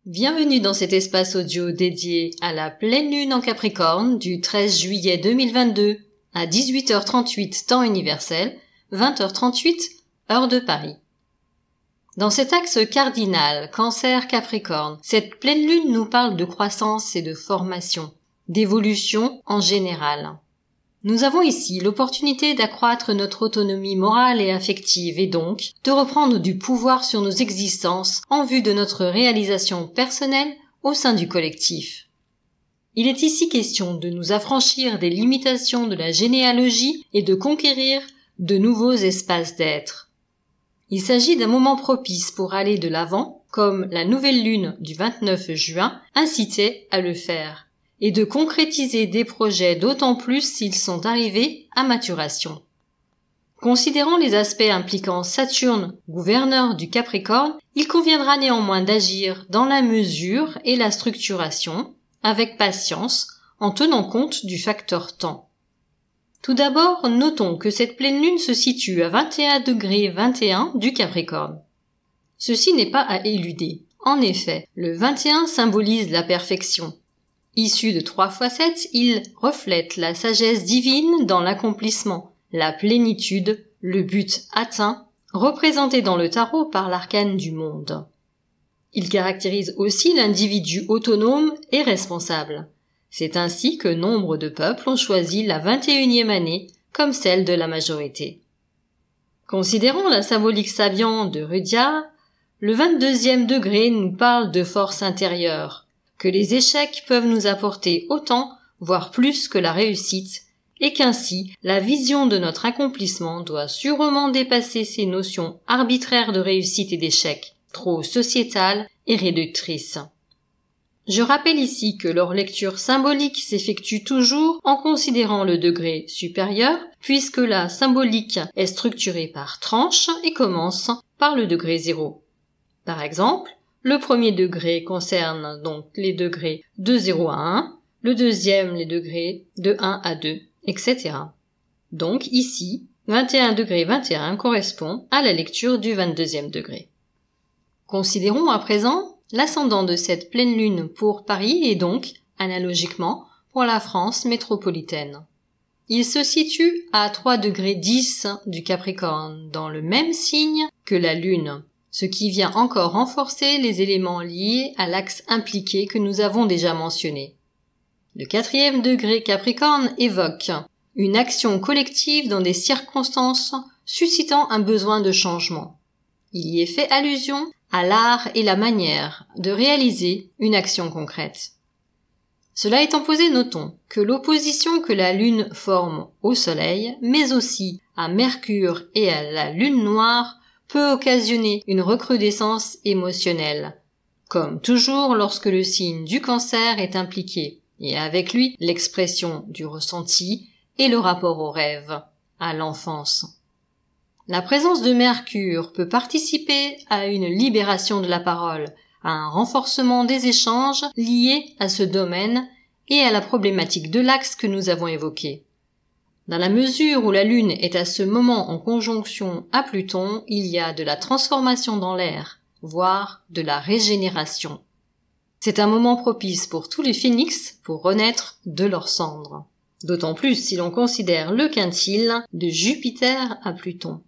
Bienvenue dans cet espace audio dédié à la pleine lune en Capricorne du 13 juillet 2022 à 18h38 temps universel, 20h38 heure de Paris. Dans cet axe cardinal Cancer-Capricorne, cette pleine lune nous parle de croissance et de formation, d'évolution en général. Nous avons ici l'opportunité d'accroître notre autonomie morale et affective et donc de reprendre du pouvoir sur nos existences en vue de notre réalisation personnelle au sein du collectif. Il est ici question de nous affranchir des limitations de la généalogie et de conquérir de nouveaux espaces d'être. Il s'agit d'un moment propice pour aller de l'avant, comme la nouvelle lune du 29 juin incitait à le faire, et de concrétiser des projets d'autant plus s'ils sont arrivés à maturation. Considérant les aspects impliquant Saturne, gouverneur du Capricorne, il conviendra néanmoins d'agir dans la mesure et la structuration, avec patience, en tenant compte du facteur temps. Tout d'abord, notons que cette pleine lune se situe à 21° du Capricorne. Ceci n'est pas à éluder. En effet, le 21 symbolise la perfection. Issu de 3 x 7, il reflète la sagesse divine dans l'accomplissement, la plénitude, le but atteint, représenté dans le tarot par l'arcane du monde. Il caractérise aussi l'individu autonome et responsable. C'est ainsi que nombre de peuples ont choisi la 21e année comme celle de la majorité. Considérons la symbolique sabiante de Rudyard, le 22e degré nous parle de force intérieure, que les échecs peuvent nous apporter autant, voire plus que la réussite, et qu'ainsi la vision de notre accomplissement doit sûrement dépasser ces notions arbitraires de réussite et d'échec, trop sociétales et réductrices. Je rappelle ici que leur lecture symbolique s'effectue toujours en considérant le degré supérieur, puisque la symbolique est structurée par tranches et commence par le degré 0. Par exemple, le premier degré concerne donc les degrés de 0 à 1, le deuxième les degrés de 1 à 2, etc. Donc ici, 21°21 correspond à la lecture du 22e degré. Considérons à présent l'ascendant de cette pleine lune pour Paris et donc, analogiquement, pour la France métropolitaine. Il se situe à 3°10 du Capricorne, dans le même signe que la lune, ce qui vient encore renforcer les éléments liés à l'axe impliqué que nous avons déjà mentionné. Le 4e degré Capricorne évoque une action collective dans des circonstances suscitant un besoin de changement. Il y est fait allusion à l'art et la manière de réaliser une action concrète. Cela étant posé, notons que l'opposition que la Lune forme au Soleil, mais aussi à Mercure et à la Lune noire, peut occasionner une recrudescence émotionnelle, comme toujours lorsque le signe du Cancer est impliqué, et avec lui l'expression du ressenti et le rapport au rêve, à l'enfance. La présence de Mercure peut participer à une libération de la parole, à un renforcement des échanges liés à ce domaine et à la problématique de l'axe que nous avons évoqué. Dans la mesure où la Lune est à ce moment en conjonction à Pluton, il y a de la transformation dans l'air, voire de la régénération. C'est un moment propice pour tous les phénix pour renaître de leurs cendres. D'autant plus si l'on considère le quintile de Jupiter à Pluton.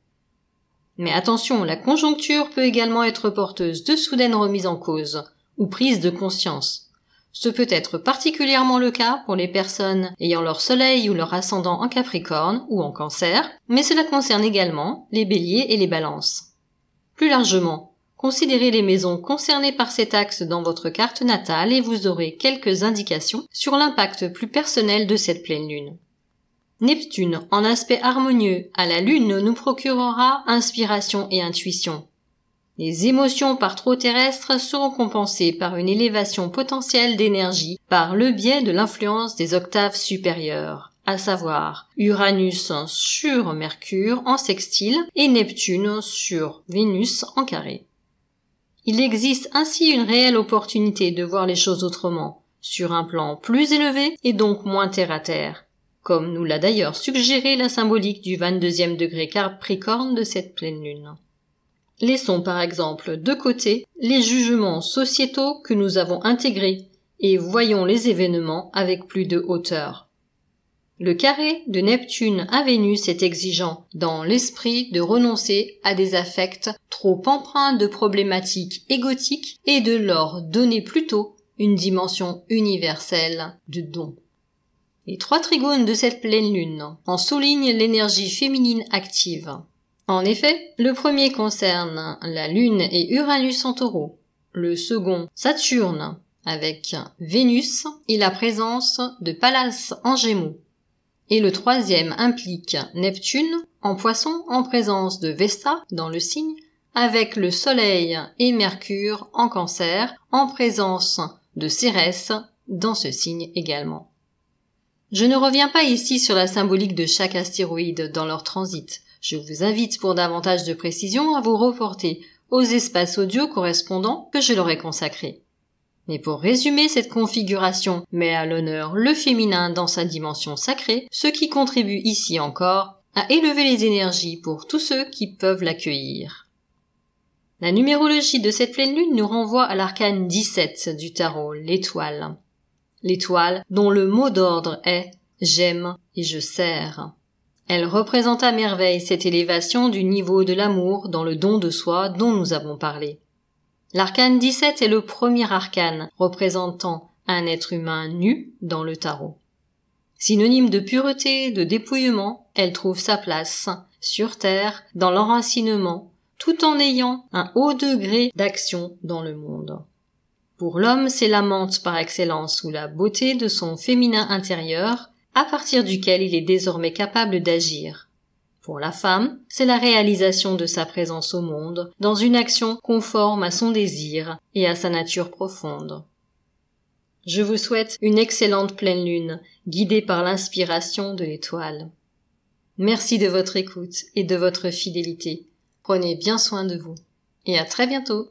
Mais attention, la conjoncture peut également être porteuse de soudaines remises en cause, ou prise de conscience. Ce peut être particulièrement le cas pour les personnes ayant leur soleil ou leur ascendant en Capricorne ou en Cancer, mais cela concerne également les béliers et les balances. Plus largement, considérez les maisons concernées par cet axe dans votre carte natale et vous aurez quelques indications sur l'impact plus personnel de cette pleine lune. Neptune, en aspect harmonieux à la Lune, nous procurera inspiration et intuition. Les émotions par trop terrestres seront compensées par une élévation potentielle d'énergie par le biais de l'influence des octaves supérieures, à savoir Uranus sur Mercure en sextile et Neptune sur Vénus en carré. Il existe ainsi une réelle opportunité de voir les choses autrement, sur un plan plus élevé et donc moins terre-à-terre, comme nous l'a d'ailleurs suggéré la symbolique du 22e degré Capricorne de cette pleine lune. Laissons par exemple de côté les jugements sociétaux que nous avons intégrés et voyons les événements avec plus de hauteur. Le carré de Neptune à Vénus est exigeant dans l'esprit de renoncer à des affects trop empreints de problématiques égotiques et de leur donner plutôt une dimension universelle de don. Les 3 trigones de cette pleine lune en soulignent l'énergie féminine active. En effet, le premier concerne la Lune et Uranus en Taureau, le second Saturne avec Vénus et la présence de Pallas en Gémeaux, et le troisième implique Neptune en Poisson en présence de Vesta dans le signe, avec le Soleil et Mercure en Cancer en présence de Cérès dans ce signe également. Je ne reviens pas ici sur la symbolique de chaque astéroïde dans leur transit. Je vous invite pour davantage de précision à vous reporter aux espaces audio correspondants que je leur ai consacrés. Mais pour résumer, cette configuration met à l'honneur le féminin dans sa dimension sacrée, ce qui contribue ici encore à élever les énergies pour tous ceux qui peuvent l'accueillir. La numérologie de cette pleine lune nous renvoie à l'arcane 17 du tarot, l'étoile. L'étoile dont le mot d'ordre est « j'aime et je sers ». Elle représente à merveille cette élévation du niveau de l'amour dans le don de soi dont nous avons parlé. L'arcane 17 est le premier arcane représentant un être humain nu dans le tarot. Synonyme de pureté, de dépouillement, elle trouve sa place sur terre dans l'enracinement, tout en ayant un haut degré d'action dans le monde. Pour l'homme, c'est l'amante par excellence ou la beauté de son féminin intérieur, à partir duquel il est désormais capable d'agir. Pour la femme, c'est la réalisation de sa présence au monde, dans une action conforme à son désir et à sa nature profonde. Je vous souhaite une excellente pleine lune, guidée par l'inspiration de l'étoile. Merci de votre écoute et de votre fidélité. Prenez bien soin de vous. Et à très bientôt.